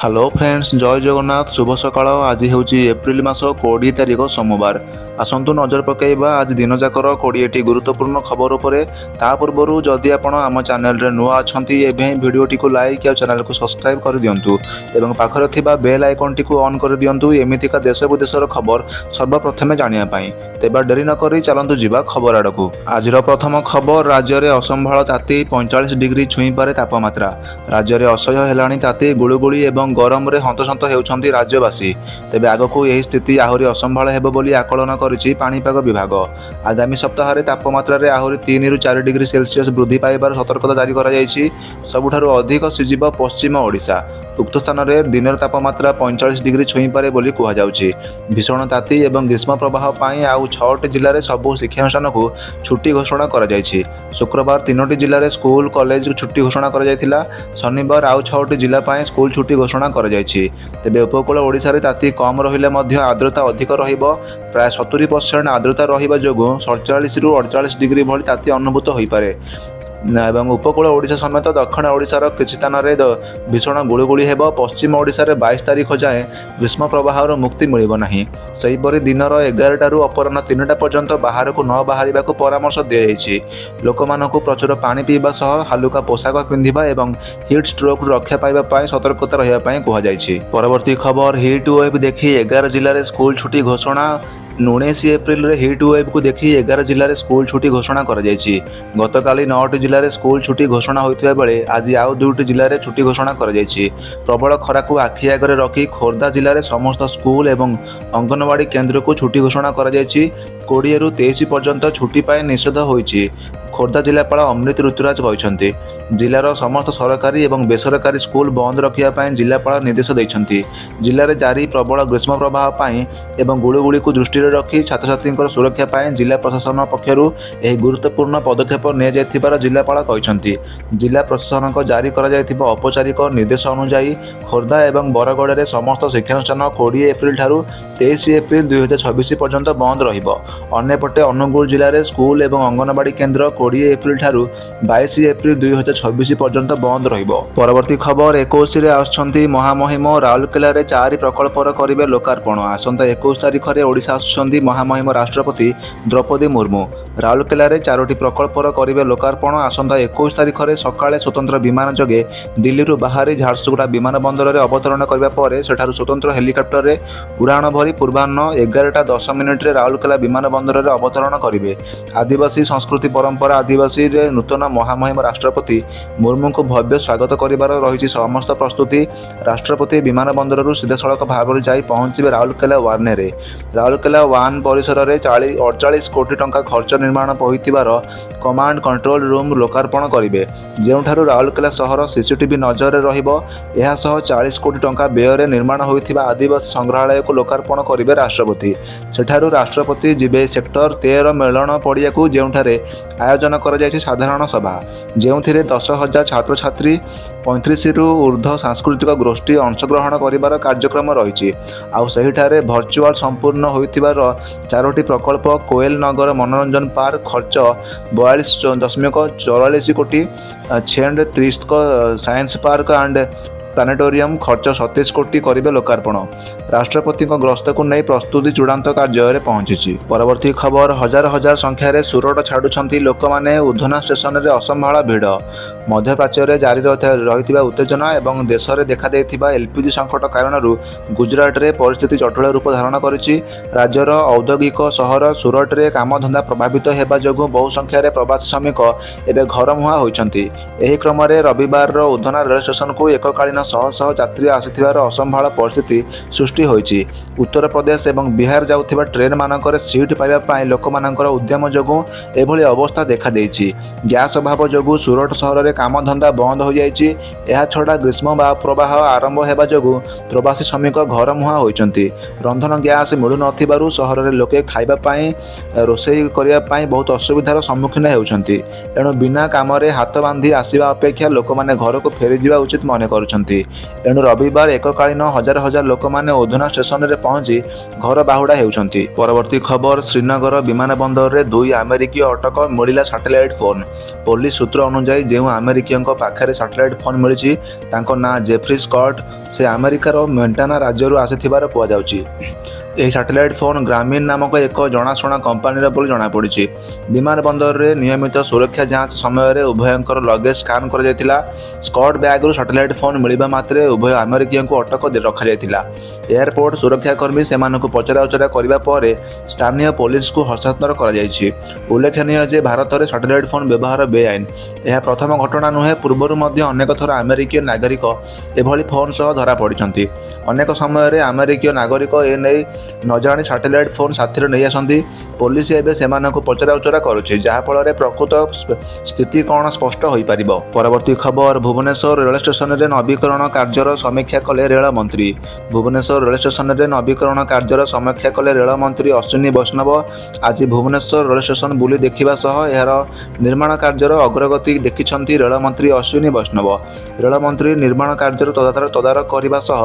Hello friends, जय जगन्नाथ। शुभ सकाळ। आज ହେଉଛି एप्रिल मास 20 तारिख सोमवार। आसतु नजर पकईबा आज दिन जाकर 20टी गुरुत्वपूर्ण खबर उपरे। ता पूर्व जदि आपण आम चैनल रे नुआ अछंती एबे वीडियोटी को लाइक और चैनल को सब्सक्राइब कर दियंतु एवं पाखरे थिबा बेल आइकन टी को ऑन कर दियंतु एमितिका देश विदेशर खबर सर्वप्रथमे जानिया पाई। तेबा डेरी न करी चलंतु जिबा खबर आडकू। आजिर प्रथम खबर, राज्य में असंभाल ताती 45 डिग्री छुई पारे तापमात्रा। राज्य में असह्य हेलाणी ताती गुळुगुळी एवं गरम रे हंतसंत हेउछंती राज्यवासी। तेबे आगकू एही स्थिति आहुरी असंभाल हेबो बोली आकलन करिछि पाणीपाग विभाग। आगामी सप्ताह रे तापमात्रा रे आहुरी 3 रु 4 डिग्री सेल्सियस वृद्धि पाइबार सतर्कता जारी करा जायछि। सबुठारु अधिक सिजिब पश्चिम ओडिशा। उक्त स्थान में दिन तापमात्रा 45 डिग्री छुई पारे बोली कह जाउछि। भीषण ताती एवं ग्रीष्म प्रवाह पाई आउ 6टी जिले में सबु शिक्षानुष्ठान को छुट्टी घोषणा करा जायछि। शुक्रवार 3टी जिले में स्कूल कॉलेज छुट्टी घोषणा करा जायथिला। शनिवार आउ 6टी जिला पाई स्कूल छुट्टी घोषणा करा जायछि। तेबे उपकूल ओडिशा रे ताती कम रहिले मध्य आर्द्रता अधिक रहिबो। प्राय 70% आर्द्रता रहिबा जोगु 47 रु 48 डिग्री भली ताती अनुभूत होई पारे। एवं उपकूल ओडिशा समेत दक्षिण ओडिशार किछि स्थान में भीषण गुळुगुळी हेबो। पश्चिम ओडिशा रे 22 तारिख जाए ग्रीष्म प्रवाहर मुक्ति मिलिबो नाही। सेहिपरि दिनर 11 रु अपराह्न 3टा पर्यंत बाहर को न बाहरिबाकू परामर्श दिया जायछि। लोकमानकू प्रचुर पानी पीबा सह हालुका पोशाक पिंधिबा एवं हीट स्ट्रोक रक्षा पाइबा पाई सतर्कता रहिबा पाई कहा जायछि। परवर्ती खबर, हीट वेव देखि 11 जिल्ला रे स्कूल छुट्टी घोषणा। 19 एप्रिल रे हीट वेव को देखि 11 जिल्ला रे स्कूल छुट्टी घोषणा करा जायछि। गतकाली 9टी जिल्ला रे स्कूल छुट्टी घोषणा होइथिबा बेले आज आउ 2टी जिल्ला रे छुट्टी घोषणा करा जायछि। प्रबल खरा को आखि आगरे रखी खोर्धा जिल्ला रे समस्त स्कूल एवं अंगनवाड़ी केन्द्र को छुट्टी घोषणा करा जायछि। 20 रु 23 पर्यंत छुट्टी पाई निषेध होइछि। खोर्धा जिलापाल अमृत ऋतुराज कहते जिलार समस्त सरकारी एवं बेसरकारी स्कूल बंद रखा जिलापाल निर्देश देइछन्ति। जिले में जारी प्रबल ग्रीष्म प्रवाह पाई एवं गुळुगुळी को दृष्टि रखी छात्र छात्री सुरक्षा पाई जिला प्रशासन पक्षरु एही गुरुत्वपूर्ण पदक्षेप निया जायथिबार जिलापाल कहते। जिला प्रशासन जारी करा जायथिबा औपचारिक निर्देश अनुसार खोर्धा एवं बरगड़ में समस्त शिक्षानुष्ठान 20 एप्रिल ठारू 23 एप्रिल 2026 पर्यंत बंद रहिबो। अन्यपटे अनुगुल जिले में स्कूल एवं अंगनवाड़ी केन्द्र 20 एप्रिल ठारू 22 एप्रिल 2026 पर्यंत बंद रहिबो। परवर्ती खबर, 21 रे आछंती महामहिम राउरकेला रे 4 प्रकल्पर करिवे लोकार्पण। आसंता 21 तारिख रे ओडिशा आछंती महामहिम राष्ट्रपति द्रौपदी मुर्मू। राउरकेला रे 4टी प्रकल्पर करिवे लोकार्पण। आसंता 21 तारिख रे सकाळे स्वतंत्र विमान जगे दिल्ली रु बाहरी झारसुगुड़ा विमान बंदर रे अवतरण करबा परे सेठारु स्वतंत्र हेलिकॉप्टर रे उड़ाण भरी पूर्वाह्न 11:10 रे राउरकेला विमान बंदर रे अवतरण करिवे। आदिवासी संस्कृति परंपरा आदिवासी रे नूतन महामहिम राष्ट्रपति मुर्मू को भव्य स्वागत करिबार रहिछि समस्त प्रस्तुति। राष्ट्रपति विमान बंदर रु सीधा सड़क भाव जाई पहुंचबे राउरकेला 1 रे। राउरकेला 1 परिसर रे 48 कोटी टंका खर्च निर्माण होइतिबार कमांड कंट्रोल रूम लोकार्पण करिवे, जेउठारु राउरकेला शहर सीसीटीवी नजर रे रहिबो। एहा सह 40 कोटी टंका व्यय रे निर्माण होइतिबा आदिवासी संग्रहालय को लोकार्पण करिवे राष्ट्रपति। सेठारु राष्ट्रपति जिबे सेक्टर 13 मेलण पड़िया को जेउठारे आयोजन करा जायछि साधारण सभा, जेउथिरे 10,000 छात्र छात्री 35 रु ऊर्ध्व सांस्कृतिक गोष्ठी अंशग्रहण करिबार कार्यक्रम रहिछि। आउ सहीठारे भर्चुआल संपूर्ण होइतिबार 4टी प्रकल्प कोयल नगर मनोरंजन पार्क खर्च 42.44 कोटी, छेंड 30 साइंस पार्क एंड प्लानेटोरियम खर्च 27 कोटी करिवे लोकार्पण। राष्ट्रपति गस्त को नहीं प्रस्तुति चूड़ांत कार्य पहुंची। परवर्ती खबर, हजार हजार संख्यार सुरट छाड़ुंट लोक मैंने उधना स्टेशन में असंभाला भिड़। मध्य प्राच्य में जारी रही उत्तेजना एवं देश में देखा एलपीजी संकट कारण गुजरात में परिस्थिति जटिल रूप धारण करिछि। राज्यर औद्योगिक सहर सुरट में कामधंदा प्रभावित होगा जोगु बहु संख्यार प्रवासी श्रमिक एवं घर मुहां होइछन्ति। एही क्रम में रविवार उधना रेल स्टेशन को एककालीन शह शह यात्री आसिथिबार असंभाल परिस्थिति सृष्टि होइछि। उत्तर प्रदेश एवं बिहार जाउथिबा ट्रेन मानकर सीट पाइबा पाई लोकमानकर उद्यम जोगु एभली अवस्था देखा देइछि। गैस अभाव जोगु सुरट सहर में कामधंदा बंद हो जाइछि। एहा छडा ग्रीष्म प्रवाह आरंभ हेबा जोगु प्रवासी श्रमिक घर मुहां होइछन्ति। रंधन गैस मिलु नथिबारु सहर रे लोके खाइबा पाई रोषेई करिया पाई बहुत असुविधार सम्मुखीन हेउछन्ति। एणु बिना काम रे हाथ बांधी आसीबा अपेक्षा लोकमाने घर को फेरी जिबा उचित मने करुछन्ति। କରିଛନ୍ତି। ଏଣୁ ରବିବାର ଏକକାଳୀନ ହଜାର ହଜାର ଲୋକମାନେ ଉଧନା ଷ୍ଟେସନରେ ପହଞ୍ଚି ଘର ବାହୁଡ଼ା ହେଉଛନ୍ତି। ପରବର୍ତ୍ତୀ ଖବର, ଶ୍ରୀନଗର ବିମାନ ବନ୍ଦରରେ 2 ଆମେରିକୀୟ ଅଟକ ମିଳିଲା ସାଟେଲାଇଟ୍ ଫୋନ୍। ପୋଲିସ ସୂତ୍ର ଅନୁଯାୟୀ ଯେଉଁ ଆମେରିକୀୟଙ୍କ ପାଖରେ ସାଟେଲାଇଟ୍ ଫୋନ୍ ମିଳିଛି ତାଙ୍କ ନାଁ ଜେଫ୍ରି ସ୍କଟ୍। ସେ ଆମେରିକାର ମେଣ୍ଟାନା ରାଜ୍ୟରୁ ଆସିଥିବାର କୁହାଯାଉଛି। ଏହି ସାଟେଲାଇଟ୍ ଫୋନ୍ ଗ୍ରାମୀଣ ନାମକ ଏକ ଜଣାଶୁଣା କମ୍ପାନୀର ବୋଲି ଜଣାପଡ଼ିଛି। ବିମାନ ବନ୍ଦରରେ ନିୟମିତ ସୁରକ୍ଷା ଯାଞ୍ଚ ସମୟରେ ଉଭୟଙ୍କର ଲଗେଜ୍ ସ୍କାନ୍ କରାଯାଇଥିଲା। ସ୍କଟ୍ ବ୍ୟାଗ୍ରୁ ସାଟେଲାଇଟ୍ ଫୋନ୍ ମିଳିବା ମାତ୍ରେ ଉଭୟ ଆମେରିକୀୟଙ୍କୁ ଅଟକ ରଖାଯାଇଥିଲା। ଏୟାରପୋର୍ଟ ସୁରକ୍ଷାକର୍ମୀ ସେମାନଙ୍କୁ ପଚରାଉଚରା କରିବା ପରେ ସ୍ଥାନୀୟ ପୋଲିସକୁ ହସ୍ତାନ୍ତର କରାଯାଇଛି। ଉଲ୍ଲେଖନୀୟ ଯେ ଭାରତରେ ସାଟେଲାଇଟ୍ ଫୋନ୍ ବ୍ୟବହାର ବେଆଇନ। ଏହା ପ୍ରଥମ ଘଟଣା ନୁହେଁ। ପୂର୍ବରୁ ମଧ୍ୟ ଅନେକ ଥର ଆମେରିକୀୟ ନାଗରିକ ଏଭଳି ଫୋନ୍ ସହ ଧରାପଡ଼ିଛନ୍ତି। ଅନେକ ସମୟରେ ଆମେରିକୀୟ ନାଗରିକ ଏନେଇ ନଜାଣି ସାଟେଲାଇଟ୍ ଫୋନ୍ ସାଥିରେ ନେଇ ଆସନ୍ତି। ପୋଲିସ ଏବେ ସେମାନଙ୍କୁ ପଚରାଉଚରା କରୁଛି, ଯାହାଫଳରେ ପ୍ରକୃତ ସ୍ଥିତି କ'ଣ ସ୍ପଷ୍ଟ ହୋଇପାରିବ। ପରବର୍ତ୍ତୀ ଖବର, ଭୁବନେଶ୍ୱର ରେଳ ଷ୍ଟେସନରେ ନବୀକରଣ କାର୍ଯ୍ୟର ସମୀକ୍ଷା କଲେ ରେଳମନ୍ତ୍ରୀ। ଭୁବନେଶ୍ୱର ରେଳ ଷ୍ଟେସନରେ ନବୀକରଣ କାର୍ଯ୍ୟର ସମୀକ୍ଷା କଲେ ରେଳମନ୍ତ୍ରୀ ଅଶ୍ୱିନୀ ବୈଷ୍ଣବ। ଆଜି ଭୁବନେଶ୍ୱର ରେଳ ଷ୍ଟେସନ ବୁଲି ଦେଖିବା ସହ ଏହାର ନିର୍ମାଣ କାର୍ଯ୍ୟର ଅଗ୍ରଗତି ଦେଖିଛନ୍ତି ରେଳମନ୍ତ୍ରୀ ଅଶ୍ୱିନୀ ବୈଷ୍ଣବ। ରେଳମନ୍ତ୍ରୀ ନିର୍ମାଣ କାର୍ଯ୍ୟର ତଦାରଖ କରିବା ସହ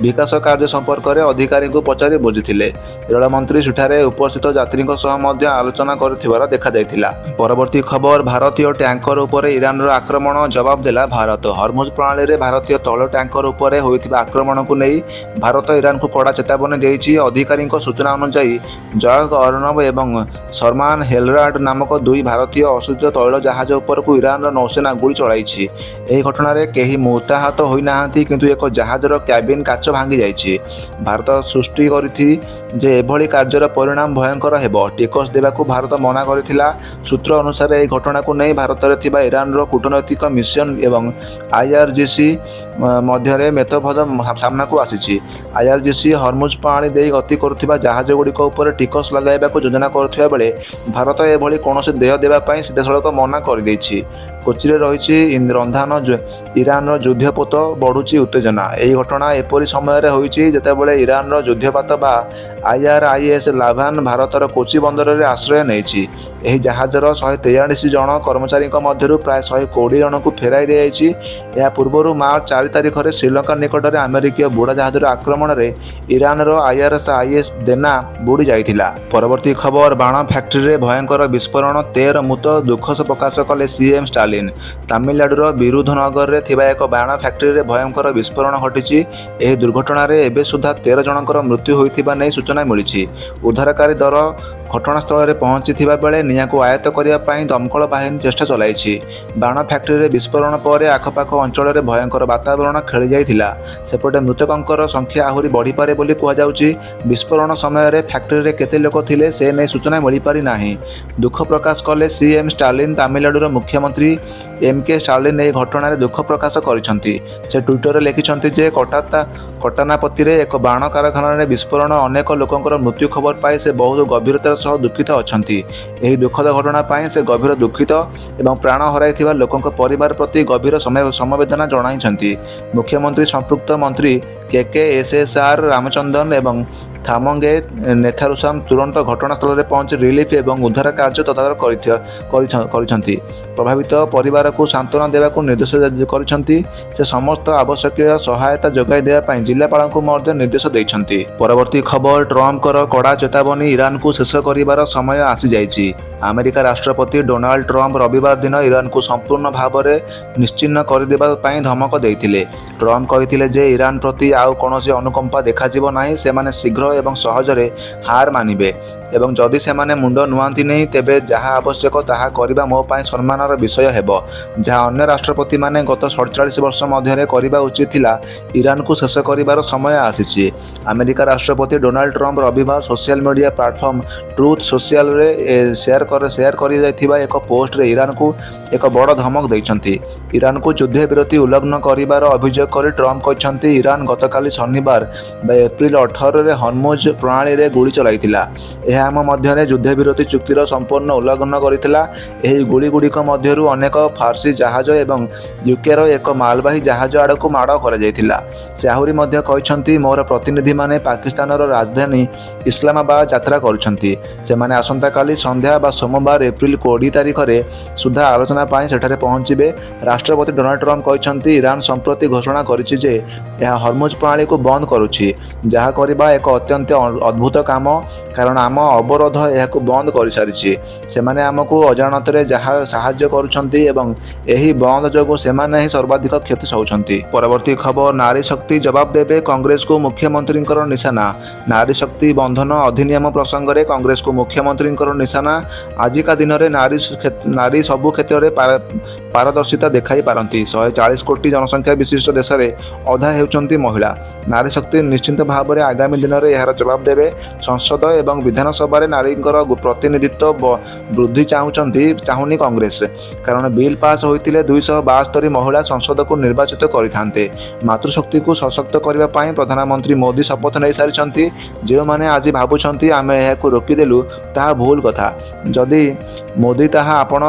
ବିକାଶ କାର୍ଯ୍ୟ ସମ୍ପର୍କରେ ଅଧିକାରୀଙ୍କୁ ପଚାରି ବୁଝିଥିଲେ। ରେଳମନ୍ତ୍ରୀ ସେଠାରେ ଉପସ୍ଥିତ ଯାତ୍ରୀଙ୍କ ସହ ମଧ୍ୟ ଆଲୋଚନା କରୁଥିବାର ଦେଖାଯାଇଥିଲା। ପରବର୍ତ୍ତୀ ଖବର, ଭାରତୀୟ ଟ୍ୟାଙ୍କର ଉପରେ ଇରାନର ଆକ୍ରମଣ, ଜବାବ ଦେଲା ଭାରତ। ହର୍ମୁଜ ପ୍ରଣାଳୀରେ ଭାରତୀୟ ତୈଳ ଟ୍ୟାଙ୍କର ଉପରେ ହୋଇଥିବା ଆକ୍ରମଣକୁ ନେଇ ଭାରତ ଇରାନକୁ କଡ଼ା ଚେତାବନୀ ଦେଇଛି। ଅଧିକାରୀଙ୍କ ସୂଚନା ଅନୁଯାୟୀ ଜୟଗ ଅର୍ଣ୍ଣବ ଏବଂ ସରମାନ ହେଲରାଡ୍ ନାମକ 2 ଭାରତୀୟ ଅଶୋଧିତ ତୈଳ ଜାହାଜ ଉପରକୁ ଇରାନର ନୌସେନା ଗୁଳି ଚଳାଇଛି। ଏହି ଘଟଣାରେ କେହି ମୃତାହତ ହୋଇନାହାନ୍ତି, କିନ୍ତୁ ଏକ ଜାହାଜର କ୍ୟାବିନ୍ କାଚ ଭାଙ୍ଗି ଯାଇଛି। ଭାରତ ସୃଷ୍ଟି କରିଛି ଯେ ଏଭଳି କାର୍ଯ୍ୟର ପରିଣାମ ଭୟଙ୍କର ହେବ। ଟିକସ ଦେବାକୁ ଭାରତ ମନା କରିଥିଲା। ସୂତ୍ର ଅନୁସାରେ ଏହି ଘଟଣାକୁ ନେଇ ଭାରତରେ ଥିବା ଇରାନର କୂଟନୈତିକ ମିଶନ ଏବଂ IRGC ମଧ୍ୟରେ ମେତଭେଦ ସାମ୍ନାକୁ ଆସିଛି। IRGC ହର୍ମୁଜ ପ୍ରଣାଳୀ ଦେଇ ଗତି କରୁଥିବା ଜାହାଜଗୁଡ଼ିକ ଉପରେ ଟିକସ ଲଗାଇବାକୁ ଯୋଜନା କରୁଥିବା ବେଳେ ଭାରତ ଏଭଳି କୌଣସି ଦେୟ ଦେବା ପାଇଁ ସିଧାସଳଖ ମନା କରିଦେଇଛି। କୋଚିରେ ରହିଛି ରନ୍ଧାନ ଇରାନର ଯୁଦ୍ଧପୋତ, ବଢ଼ୁଛି ଉତ୍ତେଜନା। ଏହି ଘଟଣା ଏପରି ସମୟରେ ହୋଇଛି ଯେତେବେଳେ ଇରାନର ଯୁଦ୍ଧପାତ ବା IRIS ଲାଭାନ ଭାରତର କୋଚି ବନ୍ଦରରେ ଆଶ୍ରୟ ନେଇଛି। ଏହି ଜାହାଜର 143 ଜଣ କର୍ମଚାରୀଙ୍କ ମଧ୍ୟରୁ ପ୍ରାୟ 120 ଜଣଙ୍କୁ ଫେରାଇ ଦିଆଯାଇଛି। ଏହା ପୂର୍ବରୁ ମାର୍ଚ୍ଚ 4 ତାରିଖରେ ଶ୍ରୀଲଙ୍କା ନିକଟରେ ଆମେରିକୀୟ ବୁଡ଼ା ଜାହାଜର ଆକ୍ରମଣରେ ଇରାନର IRIS ଦେନା ବୁଡ଼ି ଯାଇଥିଲା। ପରବର୍ତ୍ତୀ ଖବର, ବାଣ ଫ୍ୟାକ୍ଟ୍ରିରେ ଭୟଙ୍କର ବିସ୍ଫୋରଣ, 13 ମୃତ, ଦୁଃଖ ପ୍ରକାଶ କଲେ CM ଷ୍ଟାଲିନ। ତାମିଲନାଡୁର ବିରୁଧୁନଗରରେ ଥିବା ଏକ ବାଣ ଫ୍ୟାକ୍ଟ୍ରିରେ ଭୟଙ୍କର ବିସ୍ଫୋରଣ ଘଟିଛି। ଏହି ଦୁର୍ଘଟଣାରେ ଏବେ ସୁଦ୍ଧା 13 ଜଣଙ୍କର ମୃତ୍ୟୁ ହୋଇଥିବା ନେଇ ସୂଚନା ମିଳିଛି। ଉଦ୍ଧାରକାରୀ ଦଳ ଘଟଣାସ୍ଥଳରେ ପହଞ୍ଚିଥିବା ବେଳେ ନିଆଁକୁ ଆୟତ୍ତ କରିବା ପାଇଁ ଦମକଳ ବାହିନୀ ଚେଷ୍ଟା ଚଳାଇଛି। ବାଣ ଫ୍ୟାକ୍ଟ୍ରିରେ ବିସ୍ଫୋରଣ ପରେ ଆଖପାଖ ଅଞ୍ଚଳରେ ଭୟଙ୍କର ବାତାବରଣ ଖେଳି ଯାଇଥିଲା। ସେପଟେ ମୃତକଙ୍କର ସଂଖ୍ୟା ଆହୁରି ବଢ଼ିପାରେ ବୋଲି କୁହାଯାଉଛି। ବିସ୍ଫୋରଣ ସମୟରେ ଫ୍ୟାକ୍ଟ୍ରିରେ କେତେ ଲୋକ ଥିଲେ ସେ ନେଇ ସୂଚନା ମିଳିପାରିନାହିଁ। ଦୁଃଖ ପ୍ରକାଶ କଲେ CM ଷ୍ଟାଲିନ। ତାମିଲନାଡୁର ମୁଖ୍ୟମନ୍ତ୍ରୀ MK ଷ୍ଟାଲିନ ଏହି ଘଟଣାରେ ଦୁଃଖ ପ୍ରକାଶ କରିଛନ୍ତି। ସେ ଟ୍ୱିଟରରେ ଲେଖିଛନ୍ତି ଯେ କଟାନାପତିରେ ଏକ ବାଣ କାରଖାନାରେ ବିସ୍ଫୋରଣ, ଅନେକ ଲୋକଙ୍କର ମୃତ୍ୟୁ ଖବର ପାଇ ସେ ବହୁତ ଗଭୀରତାର ସହ ଦୁଃଖିତ ଅଛନ୍ତି। ଏହି ଦୁଃଖଦ ଘଟଣା ପାଇଁ ସେ ଗଭୀର ଦୁଃଖିତ ଏବଂ ପ୍ରାଣ ହରାଇଥିବା ଲୋକଙ୍କ ପରିବାର ପ୍ରତି ଗଭୀର ସମବେଦନା ଜଣାଇଛନ୍ତି। ମୁଖ୍ୟମନ୍ତ୍ରୀ ସମ୍ପୃକ୍ତ ମନ୍ତ୍ରୀ KK SSR ରାମଚନ୍ଦ୍ରନ ଏବଂ ଥାମଙ୍ଗେ ନେଥାରୁସାମ ତୁରନ୍ତ ଘଟଣାସ୍ଥଳରେ ପହଞ୍ଚି ରିଲିଫ୍ ଏବଂ ଉଦ୍ଧାର କାର୍ଯ୍ୟ ତଦାରଖ କରିଛନ୍ତି। ପ୍ରଭାବିତ ପରିବାରକୁ ସାନ୍ତ୍ୱନା ଦେବାକୁ ନିର୍ଦ୍ଦେଶ କରିଛନ୍ତି। ସେ ସମସ୍ତ ଆବଶ୍ୟକୀୟ ସହାୟତା ଯୋଗାଇ ଦେବା ପାଇଁ ଜିଲ୍ଲାପାଳଙ୍କୁ ମଧ୍ୟ ନିର୍ଦ୍ଦେଶ ଦେଇଛନ୍ତି। ପରବର୍ତ୍ତୀ ଖବର, ଟ୍ରମ୍ପଙ୍କର କଡ଼ା ଚେତାବନୀ, ଇରାନକୁ ଶେଷ କରିବାର ସମୟ ଆସିଯାଇଛି। ଆମେରିକା ରାଷ୍ଟ୍ରପତି ଡୋନାଲ୍ଡ ଟ୍ରମ୍ପ ରବିବାର ଦିନ ଇରାନକୁ ସମ୍ପୂର୍ଣ୍ଣ ଭାବରେ ନିଶ୍ଚିହ୍ନ କରିଦେବା ପାଇଁ ଧମକ ଦେଇଥିଲେ। ଟ୍ରମ୍ପ କହିଥିଲେ ଯେ ଇରାନ ପ୍ରତି ଆଉ କୌଣସି ଅନୁକମ୍ପା ଦେଖାଯିବ ନାହିଁ। ସେମାନେ ଶୀଘ୍ର ଏବଂ ସହଜରେ ହାର ମାନିବେ ଏବଂ ଯଦି ସେମାନେ ମୁଣ୍ଡ ନୁଆନ୍ତିନି ତେବେ ଯାହା ଆବଶ୍ୟକ ତାହା କରିବା ମୋ ପାଇଁ ସମ୍ମାନର ବିଷୟ ହେବ, ଯାହା ଅନ୍ୟ ରାଷ୍ଟ୍ରପତିମାନେ ଗତ 47 ବର୍ଷ ମଧ୍ୟରେ କରିବା ଉଚିତ ଥିଲା। ଇରାନକୁ ଶେଷ କରିବାର ସମୟ ଆସିଛି। ଆମେରିକା ରାଷ୍ଟ୍ରପତି ଡୋନାଲ୍ଡ ଟ୍ରମ୍ପ ରବିବାର ସୋସିଆଲ ମିଡ଼ିଆ ପ୍ଲାଟଫର୍ମ ଟ୍ରୁଥ୍ ସୋସିଆଲରେ ସେୟାର କରାଯାଇଥିବା ଏକ ପୋଷ୍ଟରେ ଇରାନକୁ ଏକ ବଡ଼ ଧମକ ଦେଇଛନ୍ତି। ଇରାନକୁ ଯୁଦ୍ଧ ବିରତି ଉଲ୍ଲଂଘନ କରିବାର ଅଭିଯୋଗ କରି ଟ୍ରମ୍ପ କହିଛନ୍ତି ଇରାନ ଗତକାଲି ଶନିବାର ଏପ୍ରିଲ 18ରେ ହର୍ମୁଜ ପ୍ରଣାଳୀରେ ଗୁଳି ଚଳାଇଥିଲା। ଏହା ଆମ ମଧ୍ୟରେ ଯୁଦ୍ଧବିରତି ଚୁକ୍ତିର ସମ୍ପୂର୍ଣ୍ଣ ଉଲ୍ଲଂଘନ କରିଥିଲା। ଏହି ଗୁଳିଗୁଡ଼ିକ ମଧ୍ୟରୁ ଅନେକ ଫାର୍ସି ଜାହାଜ ଏବଂ ୟୁକେର ଏକ ମାଲବାହୀ ଜାହାଜ ଆଡ଼କୁ ମାଡ଼ କରାଯାଇଥିଲା। ସେ ଆହୁରି ମଧ୍ୟ କହିଛନ୍ତି ମୋର ପ୍ରତିନିଧିମାନେ ପାକିସ୍ତାନର ରାଜଧାନୀ ଇସଲାମାବାଦ ଯାତ୍ରା କରୁଛନ୍ତି। ସେମାନେ ଆସନ୍ତାକାଲି ସନ୍ଧ୍ୟା ବା सोमवार एप्रिल 20 तारिख में सुधा आलोचना सेଠାରେ पहुंचे। राष्ट्रपति डोनाल्ड ट्रम्प कहते ईरान संप्रति घोषणा करिछि जे यह हर्मुज प्रणाली को बंद करुछि, जहा करबा एक अत्यंत अद्भुत काम, कारण आम अवरोध यह बंद कर सारी से आमको अजाणत जहाँ साहाय्य करुछंती एवं एही बंद जोगु सेमाने ही सर्वाधिक क्षति सहउछंती। परवर्ती खबर, नारी शक्ति जवाब देबे कांग्रेस को मुख्यमंत्री निशाना। नारी शक्ति बंधन अधिनियम प्रसंग में कांग्रेस को मुख्यमंत्री निशाना। आजिका दिन में नारी सबु क्षेत्र में पारदर्शिता देखाई पारती। 140 कोटी जनसंख्या विशिष्ट देश में अधा हेउचंती महिला। नारी शक्ति निश्चित भाव में आगामी दिन में यार जवाब देवे। संसद एवं विधानसभा नारी प्रतिनिधित्व वृद्धि चाहूनी कांग्रेस, कारण बिल पास होते 272 महिला संसद को निर्वाचित करते। मातृशक्ति को सशक्त करने प्रधानमंत्री मोदी शपथ नहीं सारी। जो मैंने आज भावुंट आम यह रोकीदेलु ता भूल कथा। जदि मोदी जहाँ पण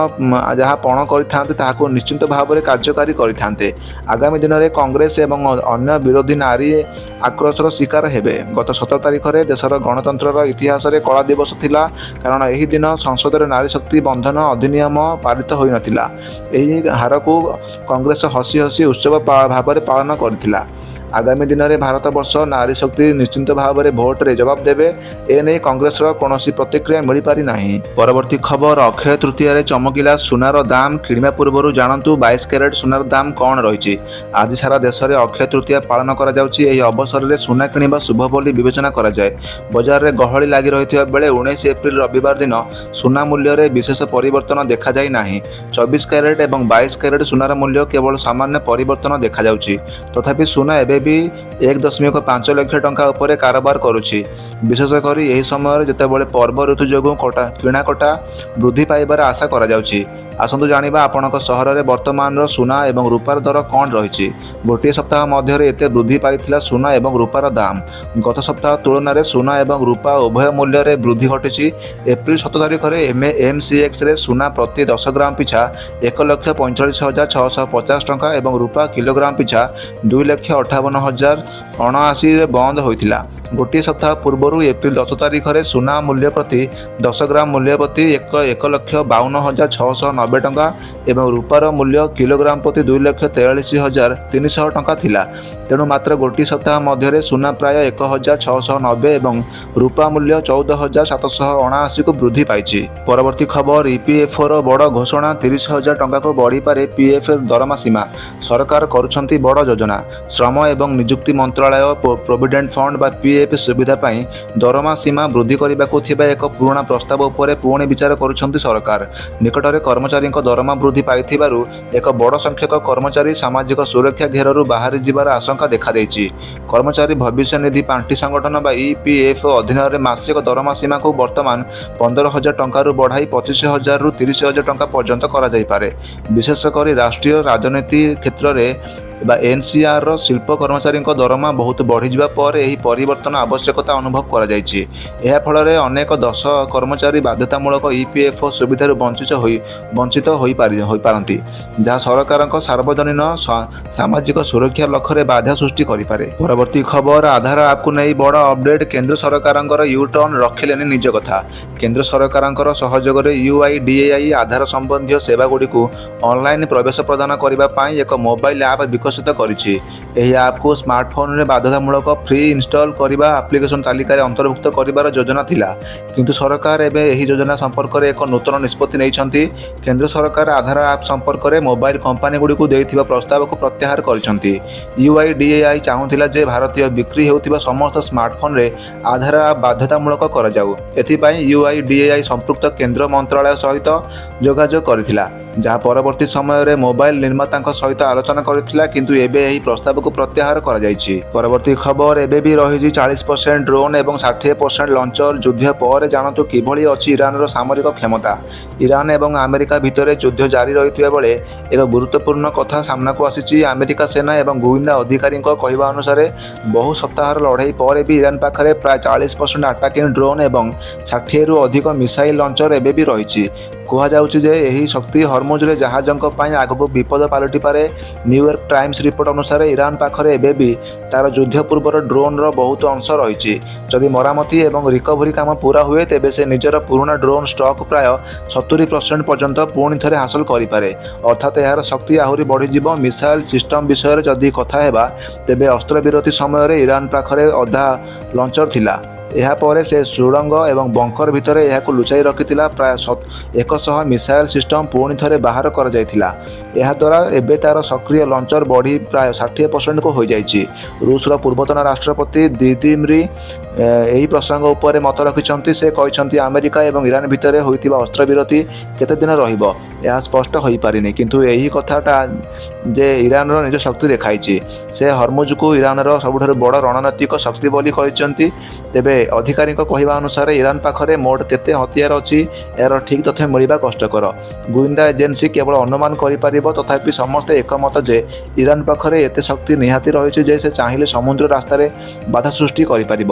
कर निश्चित भाव में कार्यकारी करते। आगामी दिन में कांग्रेस एवं अन्य विरोधी नारी आक्रोशर शिकार हेबे। गत 17 तारिख में देशर गणतंत्र इतिहास में कला दिवस थिला, कारण यही दिन संसद में नारी शक्ति बंधन अधिनियम पारित हो नथिला। एही हार को कांग्रेस हसी हसी उत्सव भाव में पालन करथिला। आगामी दिन में भारत वर्ष नारी शक्ति निश्चित भाव में भोट रे जवाब देवे। एने कांग्रेस कौन प्रतिक्रिया मिल पारि नाही। परवर्ती खबर, अक्षय तृतीय चमकिला सुनार दाम। किणवा पूर्व जानतु 22 कैरेट सुनार दाम कौन रही। आज सारा देश में अक्षय तृतीया पालन करा जाउछि। एही अवसर में सुना किणवा शुभ बोली विवेचना करा जाए। बाजार में गहली लगी रही बेले 19 एप्रिल रविवार दिन सुना मूल्य में विशेष परिवर्तन देखा जाए नाही। 24 कैरेट और 22 कैरेट सुनार मूल्य केवल सामान्य परिवर्तन देखा जाउछि। तथापि सुना एबे भी 1.5 लाख टंका उपर कारोबार करुछि। विशेषकर यही समय जितेबाला पर्व ऋतु जो किणा कटा वृद्धि पाइबार आशा करा जाउछि। आसतु जानिबा आपणक सहर में वर्तमान सुना एवं रूपार दर कौन रही। गोटे सप्ताह मध्य एते वृद्धि पाइथिला सुना एवं रूपार दाम। गत सप्ताह तुलन में सुना एवं रूपा उभय मूल्य में वृद्धि घटी। एप्रिल 7 तारिख में MCX रे सुना प्रति 10 ग्राम पिछा 1,45,650 टंका एवं रूपा किलोग्राम पिछा 2,58,079 बंद होइथिला। गोटे सप्ताह पूर्व एप्रिल 10 तारिख में सुना मूल्य प्रति 10 ग्राम मूल्य प्रति 1,52,690 टंका एवं रूपार मूल्य किलोग्राम प्रति 2,43,300 टंका थिला। तेणु मात्र गोटे सप्ताह मध्य सुना प्राय 1,690 एवं रूपा मूल्य 14,779 को वृद्धि पाई। परवर्ती खबर, EPFO बड़ घोषणा। 30,000 टंका को बढ़ी पारे PF दरमा सीमा। सरकार करुछंती बड़ योजना। श्रम एवं नियुक्ति मंत्रालय प्रोविडेंट फंड बा PF सुविधा पाई दरमा सीमा वृद्धि करने को एक पुराना प्रस्ताव उपर पुणी विचार करुछंती सरकार। निकटरे कर्मचारी दरमा वृद्धि पाइथिबारु एक बड़ संख्यक कर्मचारी सामाजिक सुरक्षा घेररू बाहरी जीवार आशंका देखा देछि। कर्मचारी भविष्य निधि पांठी संगठन बा EPFO अधीन में मासिक दरमा सीमा को वर्तमान 15,000 टंका बढ़ाई 25,000 रु 30,000 टंका पर्यंत करा जाई पारे। विशेषकर राष्ट्रीय राजनीति क्षेत्र में NCR शिल्प कर्मचारी दरमा बहुत बढ़ी जा पर यह परिवर्तन आवश्यकता अनुभव करा जायछि। एहा फल अनेक 10 कर्मचारी बाध्यतामूलक EPFO सुविधा वंचित हो पारती, जहाँ सरकार सार्वजनीन सामाजिक सुरक्षा लक्ष्य में बाधा सृष्टि करें। परवर्ती खबर, आधार ऐप को नहीं बड़ अपडेट। केंद्र सरकार यू टर्न रखिले निज कथा। केंद्र सरकार सहयोग UIDAI आधार संबंधी सेवा गुड़ी को ऑनलाइन प्रवेश प्रदान करने एक मोबाइल ऐप विकसित करिछि। एही ऐप को स्मार्टफोन में बाध्यतामूलक फ्री इंस्टॉल करने एप्लिकेशन तालिका अंतर्भुक्त कर योजना थिला, किंतु सरकार एवं यही योजना संपर्क में एक नूतन निष्पत्ति नहीं। केंद्र सरकार आधार ऐप संपर्क में मोबाइल कंपनी गुड़ी को देथिबा प्रस्ताव को प्रत्याहार करिसंती। UIDAI चाहूला जे भारतीय बिक्री होतिबा समस्त स्मार्टफोन रे आधार ऐप बाध्यतामूलक कर जाऊ। एथिपाई UIDAI संपृक्त केंद्र मंत्रालय सहित जोगाजोग करथिला, जहाँ परवर्ती समय रे मोबाइल निर्माता सहित आलोचना करथिला, किंतु एबे यही प्रस्ताव को प्रत्याहार करा जायछि। परवर्ती खबर, एबे भी रही 40% ड्रोन एवं 60% लॉन्चर। युद्ध पर जानतु किभଳି अछि ईरान सामरिक क्षमता। ईरान एवं अमेरिका भितर युद्ध जारी रही बेले एक गुरुत्वपूर्ण कथा सामना को आसी। अमेरिका सेना एवं गोविंदा अधिकारी कहवा अनुसार बहु सप्ताहर लड़ाई पर भी ईरान पाखे प्राय 40% अटाकिंग ड्रोन एवं 60 रु अधिक मिसाइल लॉन्चर एबे भी रही। କୁହାଯାଉଛି ଯେ ଏହି ଶକ୍ତି ହର୍ମୁଜରେ ଜାହାଜଙ୍କ ପାଇଁ ଆଗକୁ ବିପଦ ପାଲଟିପାରେ। ନ୍ୟୁୟର୍କ ଟାଇମ୍ସ ରିପୋର୍ଟ ଅନୁସାରେ ଇରାନ ପାଖରେ ଏବେ ବି ତାର ଯୁଦ୍ଧ ପୂର୍ବର ଡ୍ରୋନ୍ର ବହୁତ ଅଂଶ ରହିଛି। ଯଦି ମରାମତି ଏବଂ ରିକଭରି କାମ ପୂରା ହୁଏ ତେବେ ସେ ନିଜର ପୁରୁଣା ଡ୍ରୋନ୍ ଷ୍ଟକ୍ ପ୍ରାୟ 70% ପର୍ଯ୍ୟନ୍ତ ପୁଣି ଥରେ ହାସଲ କରିପାରେ, ଅର୍ଥାତ୍ ଏହାର ଶକ୍ତି ଆହୁରି ବଢ଼ିଯିବ। ମିସାଇଲ୍ ସିଷ୍ଟମ ବିଷୟରେ ଯଦି କଥା ହେବା ତେବେ ଅସ୍ତ୍ରବିରତି ସମୟରେ ଇରାନ ପାଖରେ ଅଧା ଲଞ୍ଚର ଥିଲା। ଏହାପରେ ସେ ସୁଡ଼ଙ୍ଗ ଏବଂ ବଙ୍କର ଭିତରେ ଏହାକୁ ଲୁଚାଇ ରଖିଥିଲା। ପ୍ରାୟ 100 ମିସାଇଲ୍ ସିଷ୍ଟମ ପୁଣି ଥରେ ବାହାର କରାଯାଇଥିଲା। ଏହାଦ୍ୱାରା ଏବେ ତାର ସକ୍ରିୟ ଲଞ୍ଚର ବଢ଼ି ପ୍ରାୟ 60%କୁ ହୋଇଯାଇଛି। ରୁଷର ପୂର୍ବତନ ରାଷ୍ଟ୍ରପତି ଦିଦିମିର୍ ଏହି ପ୍ରସଙ୍ଗ ଉପରେ ମତ ରଖିଛନ୍ତି। ସେ କହିଛନ୍ତି ଆମେରିକା ଏବଂ ଇରାନ ଭିତରେ ହୋଇଥିବା ଅସ୍ତ୍ରବିରତି କେତେ ଦିନ ରହିବ ଏହା ସ୍ପଷ୍ଟ ହୋଇପାରିନି, କିନ୍ତୁ ଏହି କଥାଟା ଯେ ଇରାନର ନିଜ ଶକ୍ତି ଦେଖାଇଛି। ସେ ହର୍ମୁଜକୁ ଇରାନର ସବୁଠାରୁ ବଡ଼ ରଣନୈତିକ ଶକ୍ତି ବୋଲି କହିଛନ୍ତି। ତେବେ ଅଧିକାରୀଙ୍କ କହିବା ଅନୁସାରେ ଇରାନ ପାଖରେ ମୋଟ କେତେ ହତିଆର ଅଛି ଏହାର ଠିକ୍ ତଥ୍ୟ ମିଳିବା କଷ୍ଟକର। ଗୁଇନ୍ଦା ଏଜେନ୍ସି କେବଳ ଅନୁମାନ କରିପାରିବ। ତଥାପି ସମସ୍ତେ ଏକମତ ଯେ ଇରାନ ପାଖରେ ଏତେ ଶକ୍ତି ନିହାତି ରହିଛି ଯେ ସେ ଚାହିଁଲେ ସମୁଦ୍ର ରାସ୍ତାରେ ବାଧା ସୃଷ୍ଟି କରିପାରିବ।